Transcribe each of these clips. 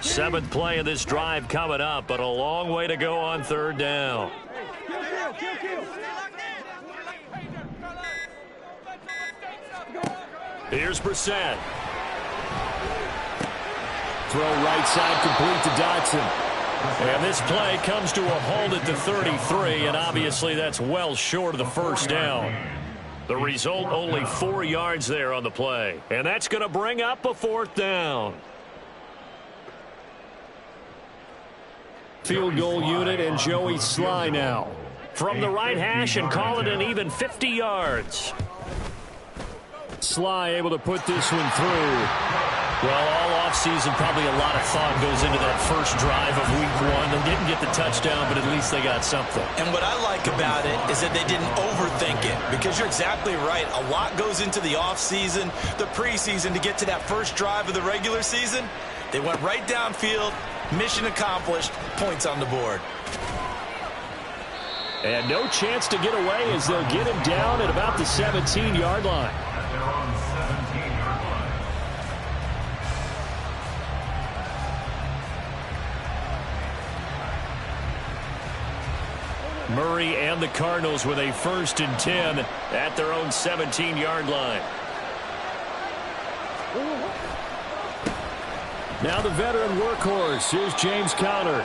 Seventh play of this drive coming up, but a long way to go on third down. Here's Brissett. Throw right side complete to Dotson. And this play comes to a halt at the 33, and obviously that's well short of the first down. The result, only 4 yards there on the play. And that's going to bring up a fourth down. Field goal unit and Joey Sly now. From the right hash and call it an even 50 yards. Sly able to put this one through. Well, all offseason, probably a lot of thought goes into that first drive of week one. They didn't get the touchdown, but at least they got something. And what I like about it is that they didn't overthink it, because you're exactly right. A lot goes into the offseason, the preseason, to get to that first drive of the regular season. They went right downfield, mission accomplished, points on the board. And no chance to get away as they'll get him down at about the 17-yard line. Murray and the Cardinals with a 1st and 10 at their own 17-yard line. Now the veteran workhorse. Here's James Conner.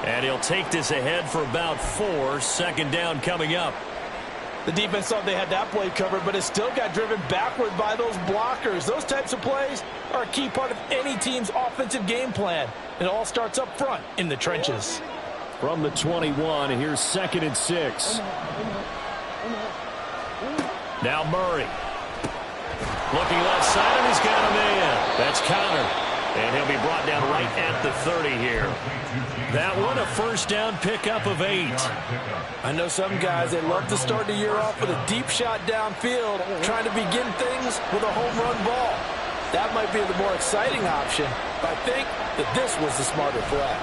And he'll take this ahead for about 4. Second down coming up. The defense thought they had that play covered, but it still got driven backward by those blockers. Those types of plays are a key part of any team's offensive game plan. It all starts up front in the trenches. From the 21, here's 2nd and 6. Now Murray. Looking left side, and he's got a man. That's Conner. And he'll be brought down right at the 30 here. That one, a first down pickup of 8. I know some guys, they love to start the year off with a deep shot downfield, trying to begin things with a home run ball. That might be the more exciting option, but I think that this was the smarter play.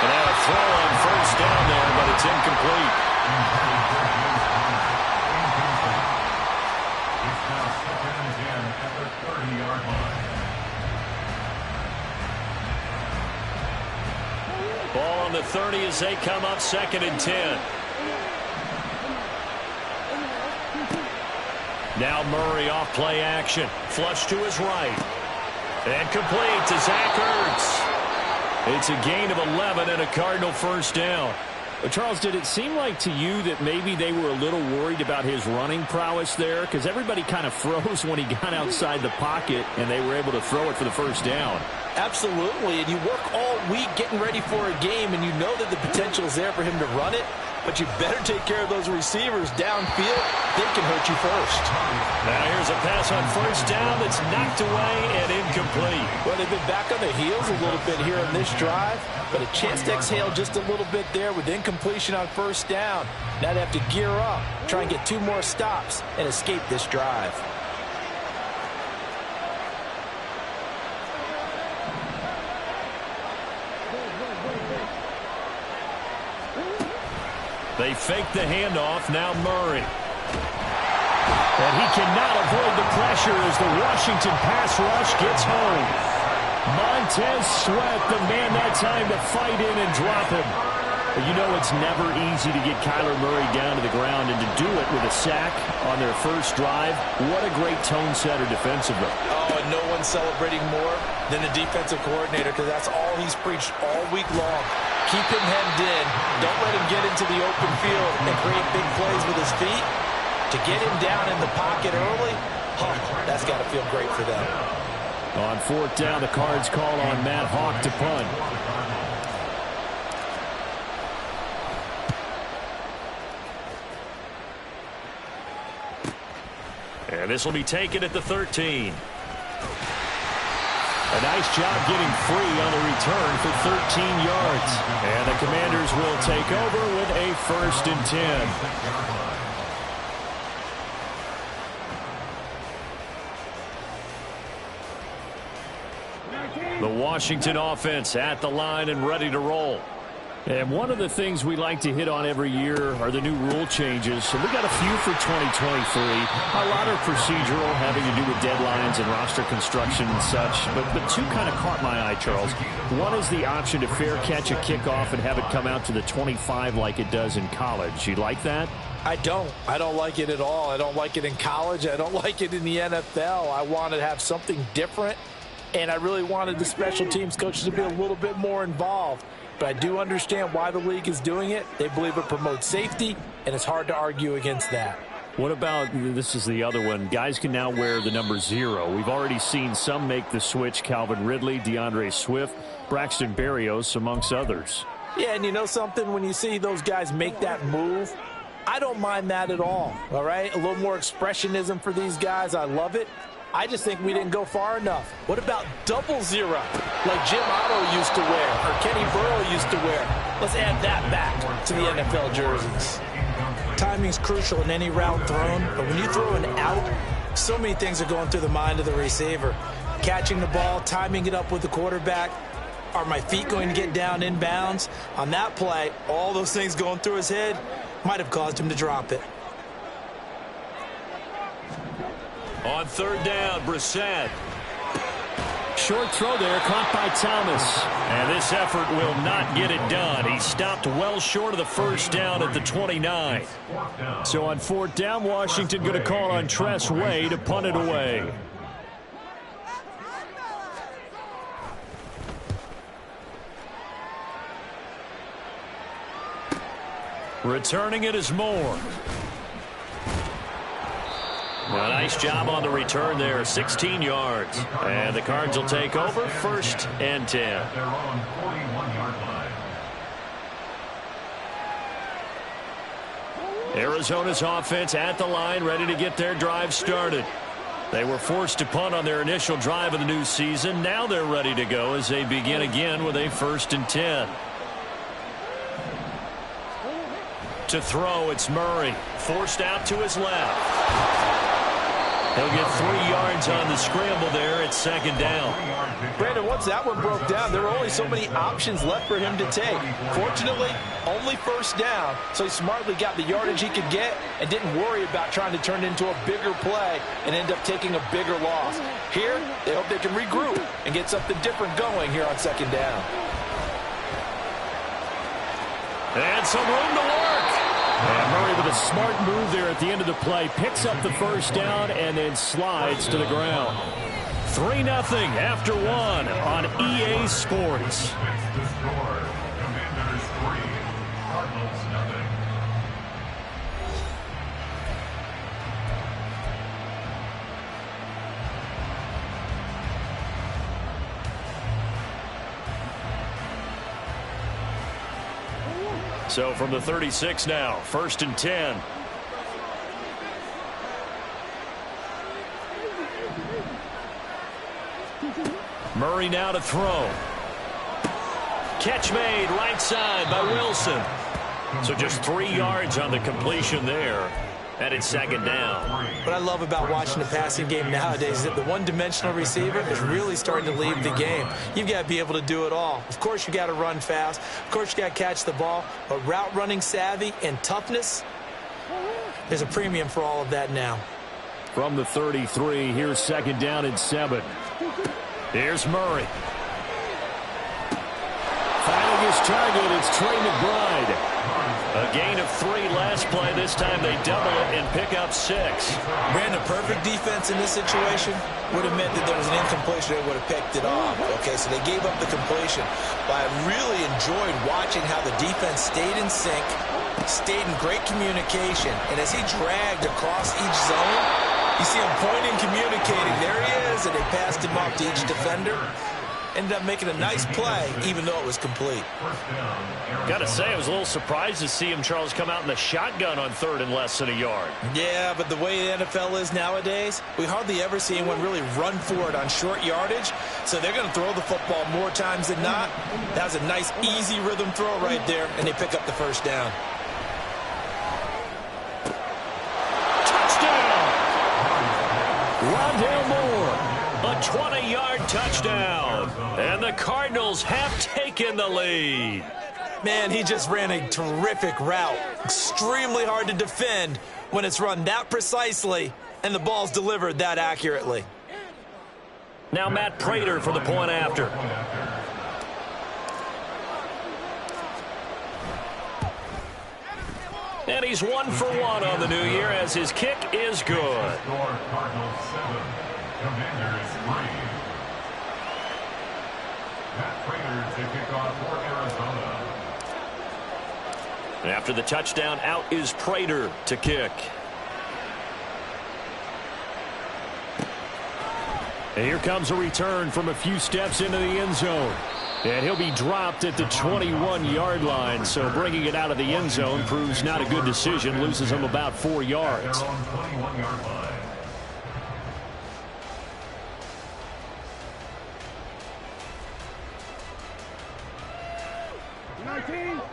And now a throw on first down there, but it's incomplete. Ball on the 30 as they come up 2nd and 10. Now Murray off play action. Flush to his right. And complete to Zach Ertz. It's a gain of 11 and a Cardinal first down. But Charles, did it seem like to you that maybe they were a little worried about his running prowess there? Because everybody kind of froze when he got outside the pocket, and they were able to throw it for the first down. Absolutely, and you work all week getting ready for a game, and you know that the potential is there for him to run it, but you better take care of those receivers downfield. They can hurt you first. Now here's a pass on first down that's knocked away and incomplete. Well, they've been back on the heels a little bit here in this drive, but a chance to exhale just a little bit there with incompletion on first down. Now they have to gear up, try and get 2 more stops, and escape this drive. They fake the handoff. Now Murray. And he cannot avoid the pressure as the Washington pass rush gets home. Montez Sweat, the man that time to fight in and drop him. You know it's never easy to get Kyler Murray down to the ground, and to do it with a sack on their first drive, what a great tone setter defensively. Oh, and no one's celebrating more than the defensive coordinator, because that's all he's preached all week long. Keep him hemmed in. Don't let him get into the open field and create big plays with his feet. To get him down in the pocket early, that's got to feel great for them. On 4th down, the Cards call on Matt Hawk to punt. And this will be taken at the 13. A nice job getting free on the return for 13 yards. And the Commanders will take over with a 1st and 10. The Washington offense at the line and ready to roll. And one of the things we like to hit on every year are the new rule changes. So we got a few for 2023. A lot are procedural, having to do with deadlines and roster construction and such. But two kind of caught my eye, Charles. One is the option to fair catch a kickoff and have it come out to the 25 like it does in college. You like that? I don't like it at all. I don't like it in college. I don't like it in the NFL. I want to have something different, and I really wanted the special teams coaches to be a little bit more involved. But I do understand why the league is doing it. They believe it promotes safety, and it's hard to argue against that. What about, this is the other one, guys can now wear the number 0. We've already seen some make the switch, Calvin Ridley, DeAndre Swift, Braxton Berrios, amongst others. Yeah, and you know something? When you see those guys make that move, I don't mind that at all right? A little more expressionism for these guys. I love it. I just think we didn't go far enough. What about 00, like Jim Otto used to wear or Kenny Burrow used to wear? Let's add that back to the NFL jerseys. Timing's crucial in any route thrown, but when you throw an out, so many things are going through the mind of the receiver. Catching the ball, timing it up with the quarterback. Are my feet going to get down in bounds? On that play, all those things going through his head might have caused him to drop it. On third down, Brissett. Short throw there, caught by Thomas. And this effort will not get it done. He stopped well short of the first down at the 29. So on fourth down, Washington going to call on Tress Way to punt it away. Returning it is Moore. A nice job on the return there, 16 yards. And the Cards will take over, first and 10. Arizona's offense at the line, ready to get their drive started. They were forced to punt on their initial drive of the new season. Now they're ready to go as they begin again with a first and 10. To throw, it's Murray. Forced out to his left. He'll get 3 yards on the scramble there at second down. Brandon, once that one broke down, there were only so many options left for him to take. Fortunately, only first down, so he smartly got the yardage he could get and didn't worry about trying to turn it into a bigger play and end up taking a bigger loss. Here, they hope they can regroup and get something different going here on second down. And some room to work. And Murray with a smart move there at the end of the play. Picks up the first down and then slides to the ground. 3-0 after 1 on EA Sports. So from the 36 now, first and 10. Murray now to throw. Catch made right side by Wilson. So just 3 yards on the completion there. And it's second down. What I love about watching the passing game nowadays is that the one-dimensional receiver is really starting to leave the game. You've got to be able to do it all. Of course, you got to run fast. Of course, you got to catch the ball. But route running savvy and toughness, there's a premium for all of that now. From the 33, here's second down and 7. Here's Murray. Finding his target, it's Trey McBride. A gain of 3 last play. This time they double it and pick up 6. Brandon, perfect defense in this situation would have meant that there was an incompletion. They would have picked it off. Okay, so they gave up the completion. But I really enjoyed watching how the defense stayed in sync, stayed in great communication. And as he dragged across each zone, you see him pointing, communicating. There he is, and they passed him off to each defender. Ended up making a nice play, even though it was complete. Got to say, I was a little surprised to see him, Charles, come out in the shotgun on third and less than a yard. Yeah, but the way the NFL is nowadays, we hardly ever see anyone really run for it on short yardage. So they're going to throw the football more times than not. That was a nice, easy rhythm throw right there, and they pick up the first down. Touchdown! Rondale Moore. A 20-yard touchdown. And the Cardinals have taken the lead. Man, he just ran a terrific route. Extremely hard to defend when it's run that precisely and the ball's delivered that accurately. Now Matt Prater for the point after. And he's 1 for 1 on the new year as his kick is good. Cardinals 7, Commanders 3. Matt Prater to kick off for Arizona. And after the touchdown, out is Prater to kick. And here comes a return from a few steps into the end zone. And he'll be dropped at the 21-yard line, so bringing it out of the end zone proves not a good decision, loses him about 4 yards.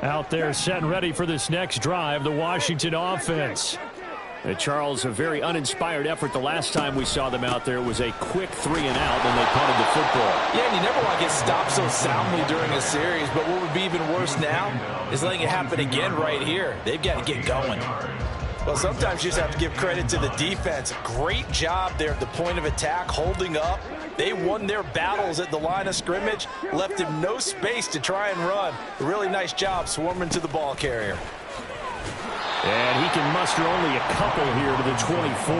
Out there set and ready for this next drive, the Washington offense. And Charles, a very uninspired effort the last time we saw them out there. It was a quick 3-and-out when they punted the football. Yeah, and you never want to get stopped so soundly during a series, but what would be even worse now is letting it happen again right here. They've got to get going. Well, sometimes you just have to give credit to the defense. Great job there at the point of attack, holding up. They won their battles at the line of scrimmage, left him no space to try and run. A really nice job swarming to the ball carrier. And he can muster only a couple here to the 24.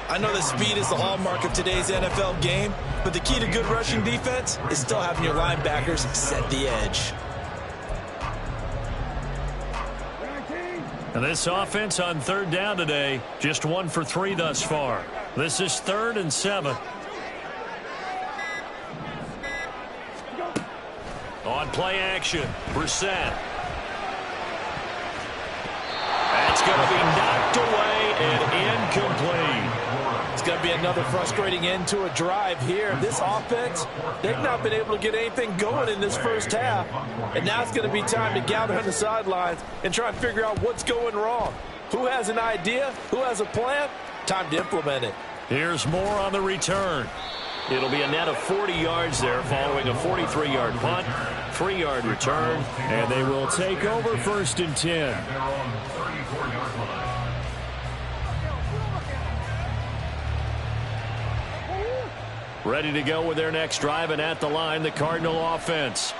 I know that speed is the hallmark of today's NFL game, but the key to good rushing defense is still having your linebackers set the edge. And this offense on third down today, just 1 for 3 thus far. This is 3rd and 7. On play action, Brissett. That's going to be knocked away and incomplete. It's going to be another frustrating end to a drive here. This offense, they've not been able to get anything going in this first half. And now it's going to be time to gather on the sidelines and try and figure out what's going wrong. Who has an idea? Who has a plan? Time to implement it. Here's more on the return. It'll be a net of 40 yards there following a 43-yard punt, 3-yard return, and they will take over 1st and 10. Ready to go with their next drive, and at the line, the Cardinal offense.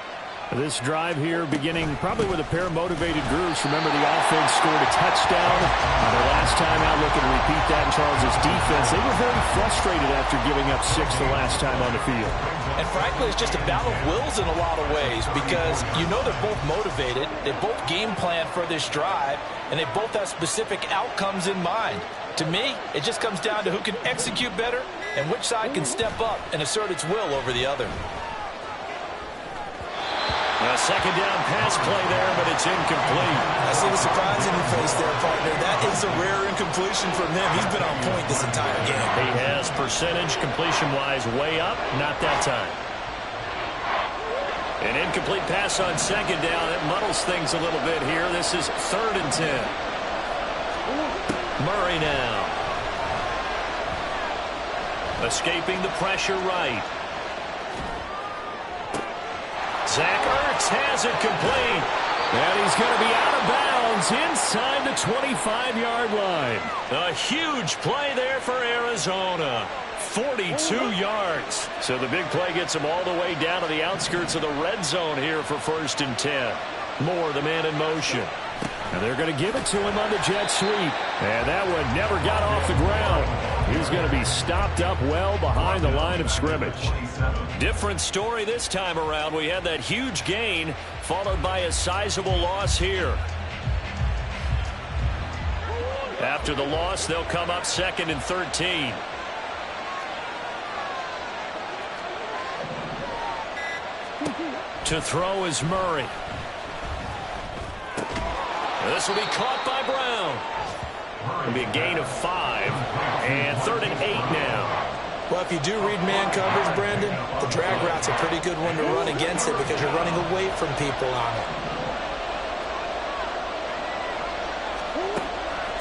This drive here beginning probably with a pair of motivated groups. Remember, the offense scored a touchdown the last time out. Looking to repeat that in Charles's defense. They were very frustrated after giving up 6 the last time on the field. And frankly, it's just a battle of wills in a lot of ways because you know they're both motivated. They both game plan for this drive, and they both have specific outcomes in mind. To me, it just comes down to who can execute better and which side can step up and assert its will over the other. A second down pass play there, but it's incomplete. I see the surprise in your face there, partner. That is a rare incompletion from him. He's been on point this entire game. He has percentage completion-wise way up, not that time. An incomplete pass on second down. It muddles things a little bit here. This is 3rd and 10. Murray now. Escaping the pressure right. Zach Ertz has it complete. And he's going to be out of bounds inside the 25-yard line. A huge play there for Arizona. 42 yards. So the big play gets them all the way down to the outskirts of the red zone here for 1st and 10. Moore, the man in motion. And they're going to give it to him on the jet sweep. And that one never got off the ground. He's going to be stopped up well behind the line of scrimmage. Different story this time around. We had that huge gain followed by a sizable loss here. After the loss, they'll come up 2nd and 13. To throw is Murray. This will be caught by Brown. It'll be a gain of 5. And 3rd and 8 now. Well, if you do read man coverage, Brandon, the drag route's a pretty good one to run against it because you're running away from people on it.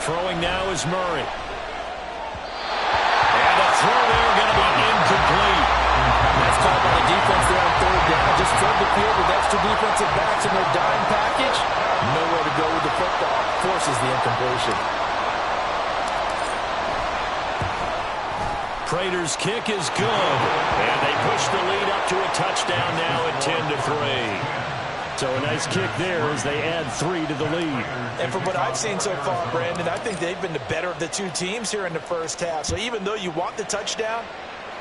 Throwing now is Murray. And a throw there going to be incomplete. That's called by the defense there on 3rd down. Just just filled the field with extra defensive backs in their dime package. Nowhere to go with the football. Forces the incompletion. Prater's kick is good. And they push the lead up to a touchdown now at 10-3. So a nice kick there as they add 3 to the lead. And from what I've seen so far, Brandon, I think they've been the better of the two teams here in the first half. So even though you want the touchdown,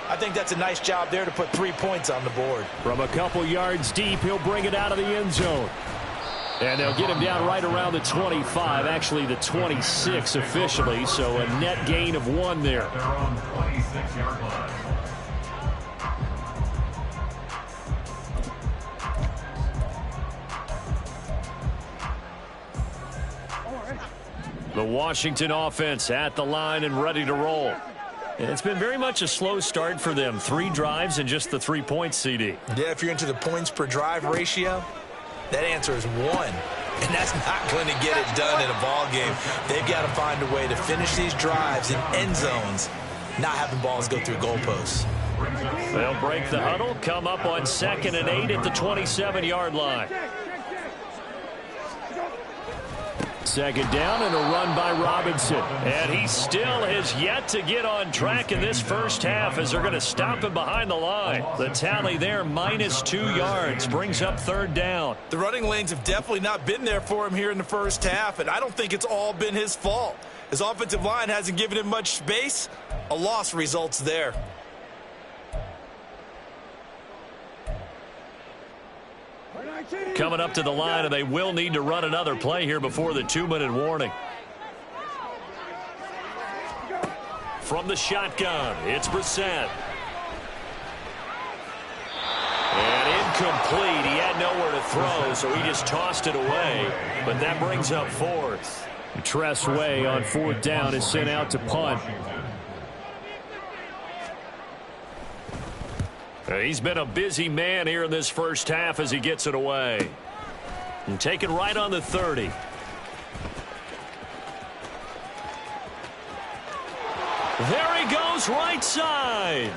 I think that's a nice job there to put 3 points on the board. From a couple yards deep, he'll bring it out of the end zone. And they'll get him down right around the 25, actually the 26 officially, so a net gain of 1 there. At their own 26-yard line. The Washington offense at the line and ready to roll. It's been very much a slow start for them. 3 drives and just the 3 points, CD. Yeah, if you're into the points per drive ratio, that answer is 1. And that's not going to get it done in a ball game. They've got to find a way to finish these drives in end zones, not having balls go through goalposts. They'll break the huddle, come up on 2nd and 8 at the 27-yard line. 2nd down and a run by Robinson. And he still has yet to get on track in this first half as they're going to stop him behind the line. The tally there, -2 yards, brings up 3rd down. The running lanes have definitely not been there for him here in the first half, and I don't think it's all been his fault. His offensive line hasn't given him much space. A loss results there. Coming up to the line, and they will need to run another play here before the 2-minute warning. From the shotgun, it's Brissett. And incomplete. He had nowhere to throw, so he just tossed it away. But that brings up 4th. Tress Way on 4th down is sent out to punt. He's been a busy man here in this first half as he gets it away. And taken right on the 30. There he goes, right side.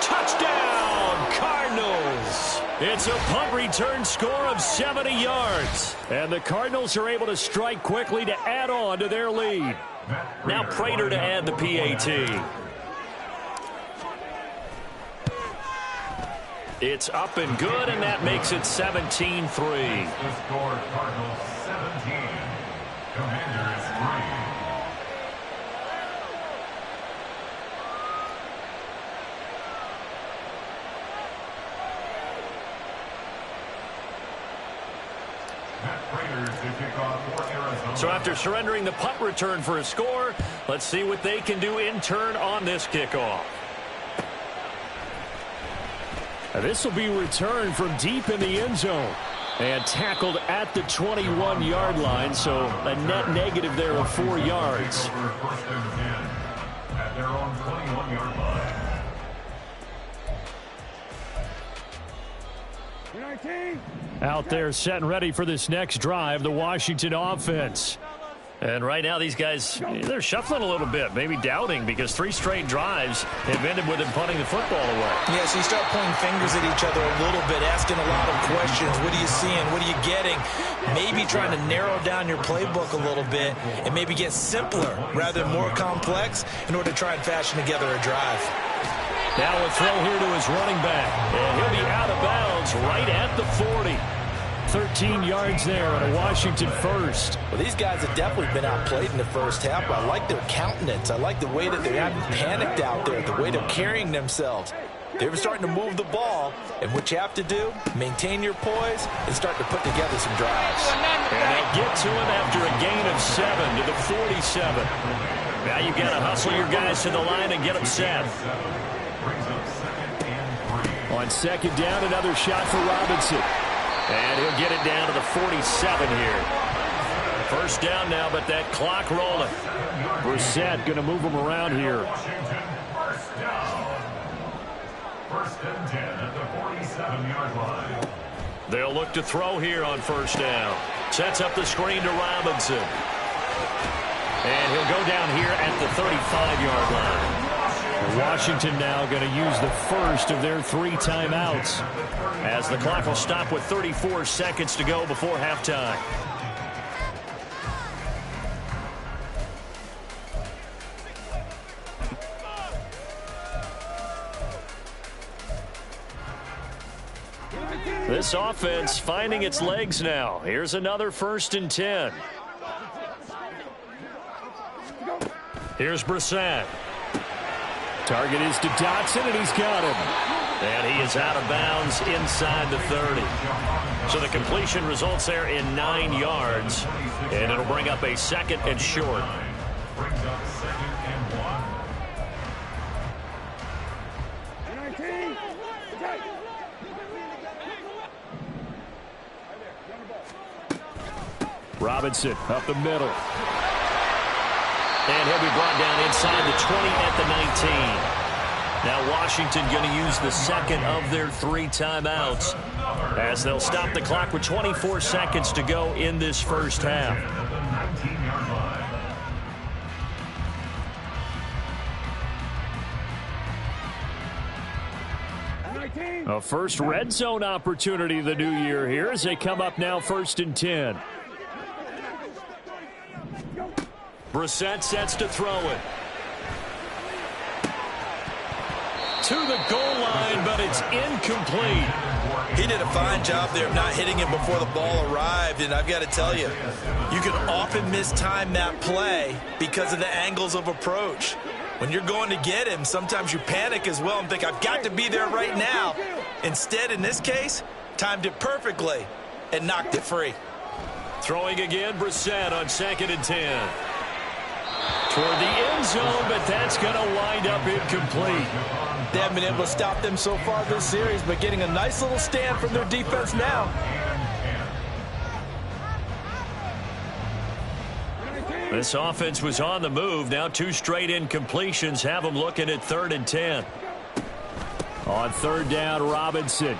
Touchdown, Cardinals. It's a punt return score of 70 yards. And the Cardinals are able to strike quickly to add on to their lead. Now Prater to add the PAT. It's up and good, and that makes it 17-3. The score, Cardinals 17, Commanders 3. So after surrendering the punt return for a score, let's see what they can do in turn on this kickoff. This will be returned from deep in the end zone and tackled at the 21-yard line, so a net negative there of 4 yards. First and 10 at their own 21-yard line. 19. Out there set and ready for this next drive, the Washington offense. And right now these guys, they're shuffling a little bit, maybe doubting, because 3 straight drives have ended with them punting the football away. Yeah, so you start pointing fingers at each other a little bit, asking a lot of questions. What are you seeing? What are you getting? Maybe trying to narrow down your playbook a little bit and maybe get simpler rather than more complex in order to try and fashion together a drive. Now a throw here to his running back, and he'll be out of bounds right at the 40. 13 yards there on a Washington first. Well, these guys have definitely been outplayed in the first half, but I like their countenance. I like the way that they haven't panicked out there, the way they're carrying themselves. They're starting to move the ball, and what you have to do, maintain your poise and start to put together some drives. And they'll get to him after a gain of 7 to the 47. Now you've got to hustle your guys to the line and get them set. On 2nd down, another shot for Robinson. And he'll get it down to the 47 here. First down now, but that clock rolling. Brissett going to move him around here. First down. First and 10 at the 47-yard line. They'll look to throw here on first down. Sets up the screen to Robinson. And he'll go down here at the 35-yard line. Washington now going to use the first of their 3 timeouts, as the clock will stop with 34 seconds to go before halftime. This offense finding its legs now. Here's another 1st and 10. Here's Brissett. Target is to Dotson, and he's got him. And he is out of bounds inside the 30. So the completion results there in 9 yards. And it'll bring up a 2nd and short. Brings up 2nd and 1. Robinson up the middle. And he'll be brought down inside the 20 at the 19. Now Washington going to use the 2nd of their 3 timeouts, as they'll stop the clock with 24 seconds to go in this first half. A first red zone opportunity the new year here as they come up now 1st and 10. Brissett sets to throw it. To the goal line, but it's incomplete. He did a fine job there of not hitting him before the ball arrived, and I've got to tell you, you can often mistime that play because of the angles of approach. When you're going to get him, sometimes you panic as well and think, I've got to be there right now. Instead, in this case, timed it perfectly and knocked it free. Throwing again, Brissett on 2nd and 10. Toward the end zone, but that's going to wind up incomplete. They haven't been able to stop them so far this series, but getting a nice little stand from their defense now. This offense was on the move. Now 2 straight incompletions have them looking at 3rd and 10. On 3rd down, Robinson. And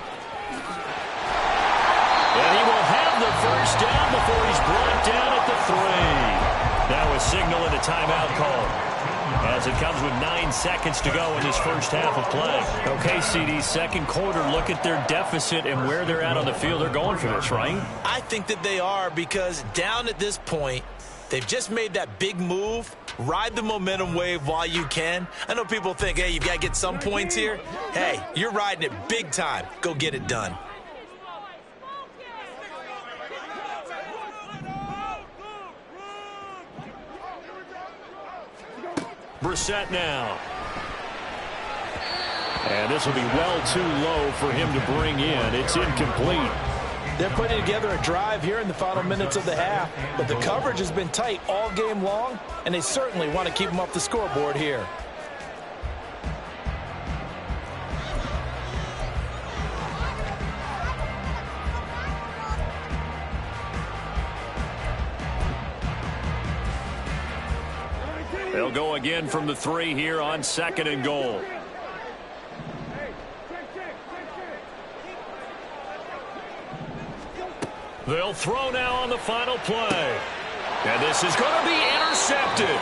he will have the first down before he's brought down at the 3. That was signaling a timeout call, as it comes with 9 seconds to go in this first half of play. Okay, CD, 2nd quarter, look at their deficit and where they're at on the field. They're going for this, right? I think that they are, because down at this point, they've just made that big move. Ride the momentum wave while you can. I know people think, hey, you've got to get some points here. Hey, you're riding it big time. Go get it done. Brissett now. And this will be well too low for him to bring in. It's incomplete. They're putting together a drive here in the final minutes of the half, but the coverage has been tight all game long, and they certainly want to keep them off the scoreboard here. They'll go again from the 3 here on 2nd and goal. They'll throw now on the final play. And this is going to be intercepted.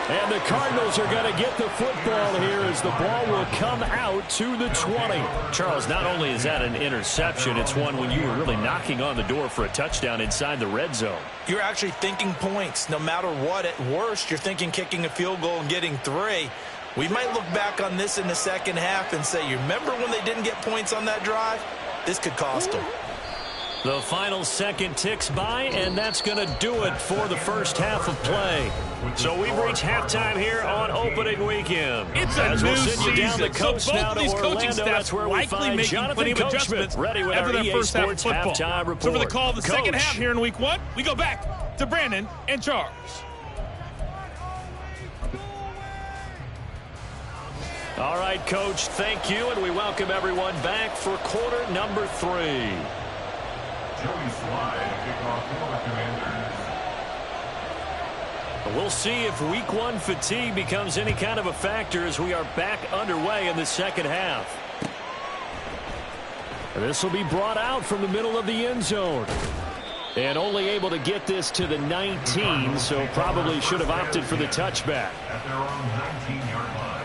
And the Cardinals are going to get the football here as the ball will come out to the 20. Charles, not only is that an interception, it's one when you were really knocking on the door for a touchdown inside the red zone. You're actually thinking points. No matter what, at worst, you're thinking kicking a field goal and getting 3. We might look back on this in the second half and say, you remember when they didn't get points on that drive? This could cost them. The final second ticks by, and that's going to do it for the first half of play. So we've reached halftime here on opening weekend. It's a As new we'll send you down the season, coast so both now of to these Orlando. coaching That's staffs where we likely find making Jonathan plenty of Coachman adjustments ready with after our that EA first half of Sports football. halftime report. So for the call of the second Coach. half here in week 1, we go back to Brandon and Charles. All right, Coach, thank you, and we welcome everyone back for quarter number 3. Joey Slide, kickoff for the Commanders. We'll see if week 1 fatigue becomes any kind of a factor as we are back underway in the second half. This will be brought out from the middle of the end zone. And only able to get this to the 19, so probably should have opted for the touchback. At their own 19-yard line.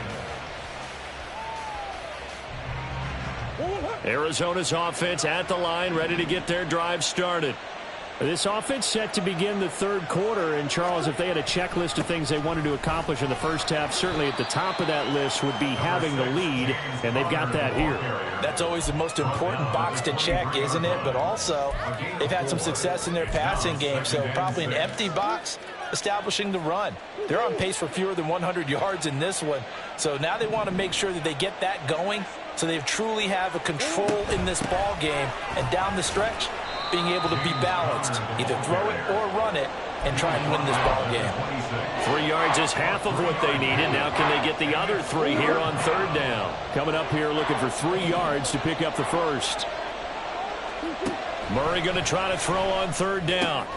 Arizona's offense at the line, ready to get their drive started. This offense set to begin the third quarter. And, Charles, if they had a checklist of things they wanted to accomplish in the first half, certainly at the top of that list would be having the lead, and they've got that here. That's always the most important box to check, isn't it? But also, they've had some success in their passing game, so probably an empty box establishing the run. They're on pace for fewer than 100 yards in this one, so now they want to make sure that they get that going so they truly have a control in this ball game, and down the stretch, being able to be balanced, either throw it or run it, and try and win this ball game. 3 yards is half of what they needed. Now can they get the other 3 here on third down? Coming up here looking for 3 yards to pick up the first. Murray going to try to throw on third down.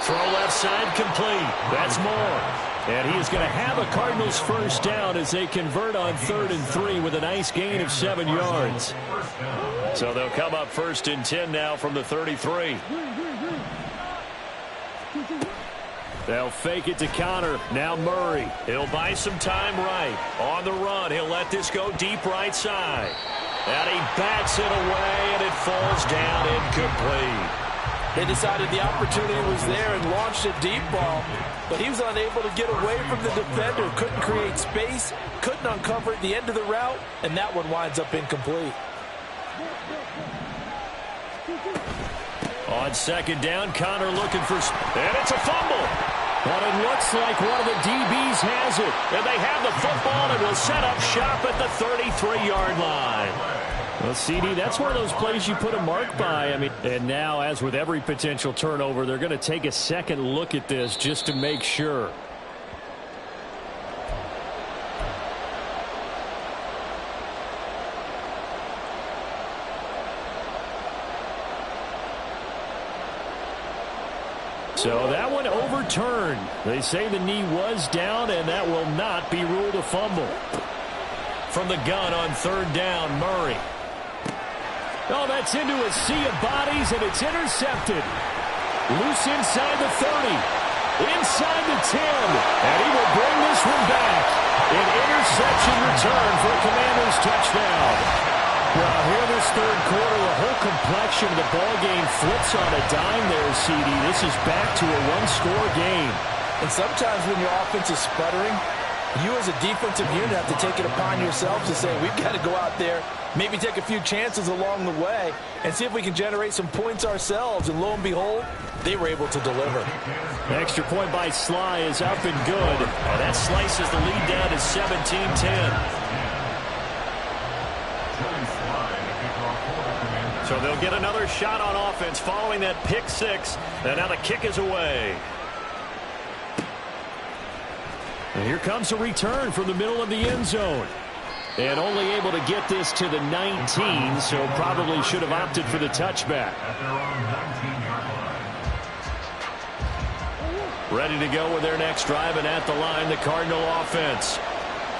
Throw left side complete. That's more. And he is going to have a Cardinals first down as they convert on 3rd and 3 with a nice gain of 7 yards. So they'll come up 1st and 10 now from the 33. They'll fake it to Connor. Now Murray. He'll buy some time right. On the run, he'll let this go deep right side. And he bats it away, and it falls down incomplete. They decided the opportunity was there and launched a deep ball, but he was unable to get away from the defender. Couldn't create space, couldn't uncover at the end of the route, and that one winds up incomplete. On 2nd down, Connor looking for, and it's a fumble. But it looks like one of the DBs has it. And they have the football, and will set up shop at the 33-yard line. Well, CD, that's one of those plays you put a mark by. I mean, and now, as with every potential turnover, they're going to take a second look at this just to make sure. So that one overturned. They say the knee was down, and that will not be ruled a fumble. From the gun on 3rd down, Murray. Oh, that's into a sea of bodies, and it's intercepted. Loose inside the 30. Inside the 10. And he will bring this one back. An interception return for a Commanders touchdown. Well, here this third quarter, the whole complexion of the ball game flips on a dime there, CD. This is back to a one-score game. And sometimes when your offense is sputtering, you as a defensive unit have to take it upon yourselves to say, we've got to go out there, maybe take a few chances along the way, and see if we can generate some points ourselves. And lo and behold, they were able to deliver. The extra point by Sly is up and good. And that slices the lead down to 17-10. So they'll get another shot on offense following that pick 6. And now the kick is away. And here comes a return from the middle of the end zone. And only able to get this to the 19, so probably should have opted for the touchback. Ready to go with their next drive, and at the line, the Cardinal offense.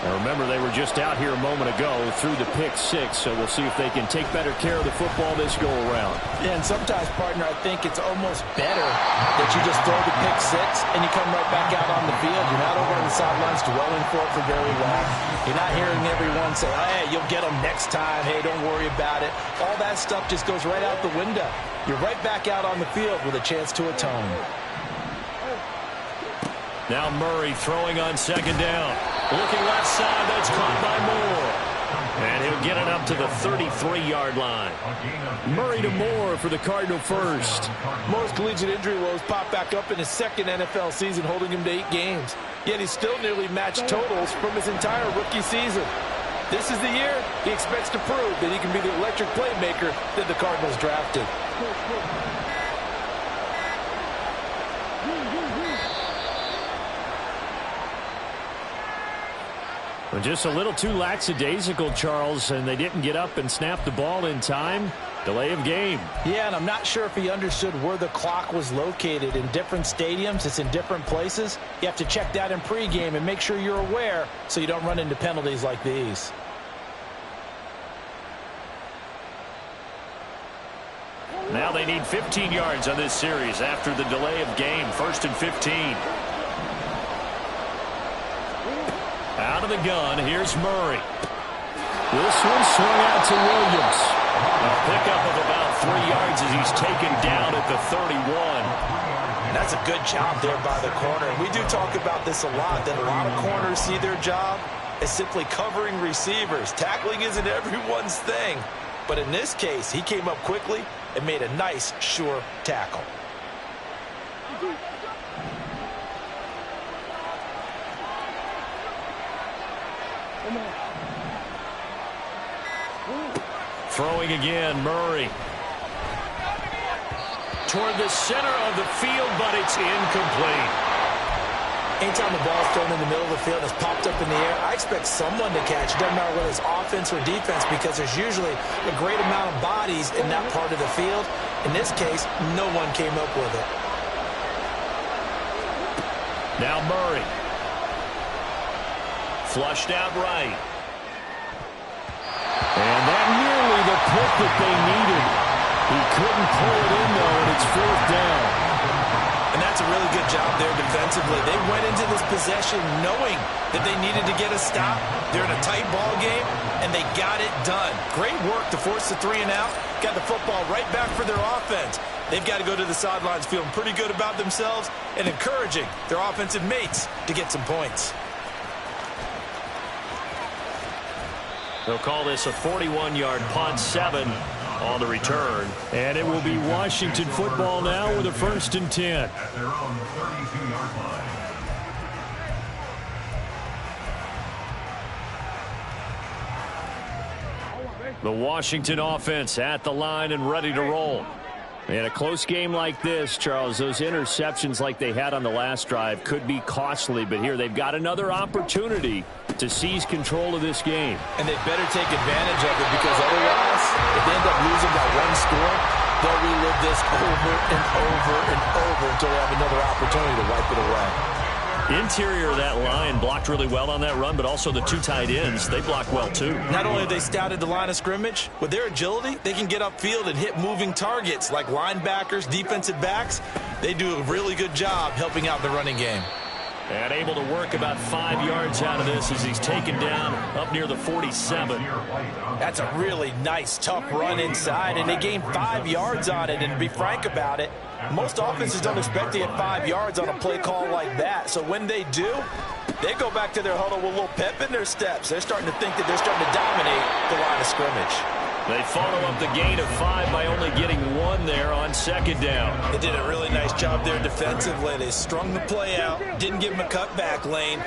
Now remember, they were just out here a moment ago through the pick 6, so we'll see if they can take better care of the football this go-around. Yeah, and sometimes, partner, I think it's almost better that you just throw the pick 6 and you come right back out on the field. You're not over on the sidelines dwelling for it for very long. You're not hearing everyone say, hey, you'll get them next time. Hey, don't worry about it. All that stuff just goes right out the window. You're right back out on the field with a chance to atone. Now Murray throwing on 2nd down. Looking left side, that's caught by Moore. And he'll get it up to the 33-yard line. Murray to Moore for the Cardinal first. Moore's collegiate injury woes pop back up in his 2nd NFL season, holding him to 8 games. Yet he still nearly matched totals from his entire rookie season. This is the year he expects to prove that he can be the electric playmaker that the Cardinals drafted. Well, just a little too lackadaisical, Charles, and they didn't get up and snap the ball in time. Delay of game. Yeah, and I'm not sure if he understood where the clock was located. In different stadiums, it's in different places. You have to check that in pregame and make sure you're aware so you don't run into penalties like these. Now they need 15 yards on this series after the delay of game. 1st and 15. Out of the gun, here's Murray. This one swung out to Williams. A pickup of about 3 yards as he's taken down at the 31. And that's a good job there by the corner. We do talk about this a lot, that a lot of corners see their job as simply covering receivers. Tackling isn't everyone's thing. But in this case, he came up quickly and made a nice, sure tackle. Throwing again, Murray. Toward the center of the field, but it's incomplete. Anytime the ball's thrown in the middle of the field and it's popped up in the air, I expect someone to catch. It doesn't matter whether it's offense or defense, because there's usually a great amount of bodies in that part of the field. In this case, no one came up with it. Now Murray. Flushed out right. And that nearly the pick that they needed. He couldn't pull it in, though, and it's 4th down. And that's a really good job there defensively. They went into this possession knowing that they needed to get a stop. They're in a tight ball game, and they got it done. Great work to force the 3 and out. Got the football right back for their offense. They've got to go to the sidelines feeling pretty good about themselves and encouraging their offensive mates to get some points. They'll call this a 41-yard punt, 7 on the return. And it will be Washington football now with a 1st and 10. At their own 32-yard line. The Washington offense at the line and ready to roll. In a close game like this, Charles, those interceptions like they had on the last drive could be costly, but here they've got another opportunity to seize control of this game. And they better take advantage of it, because otherwise, if they end up losing by 1 score, they'll relive this over and over and over until they have another opportunity to wipe it away. Interior of that line blocked really well on that run, but also the 2 tight ends, they block well too. Not only have they scouted the line of scrimmage, with their agility, they can get upfield and hit moving targets like linebackers, defensive backs. They do a really good job helping out the running game. And able to work about 5 yards out of this as he's taken down up near the 47. That's a really nice, tough run inside, and they gained 5 yards on it. And to be frank about it, most offenses don't expect to get 5 yards on a play call like that. So when they do, they go back to their huddle with a little pep in their steps. They're starting to think that they're starting to dominate the line of scrimmage. They follow up the gain of 5 by only getting 1 there on 2nd down. They did a really nice job there defensively. They strung the play out, didn't give them a cutback lane.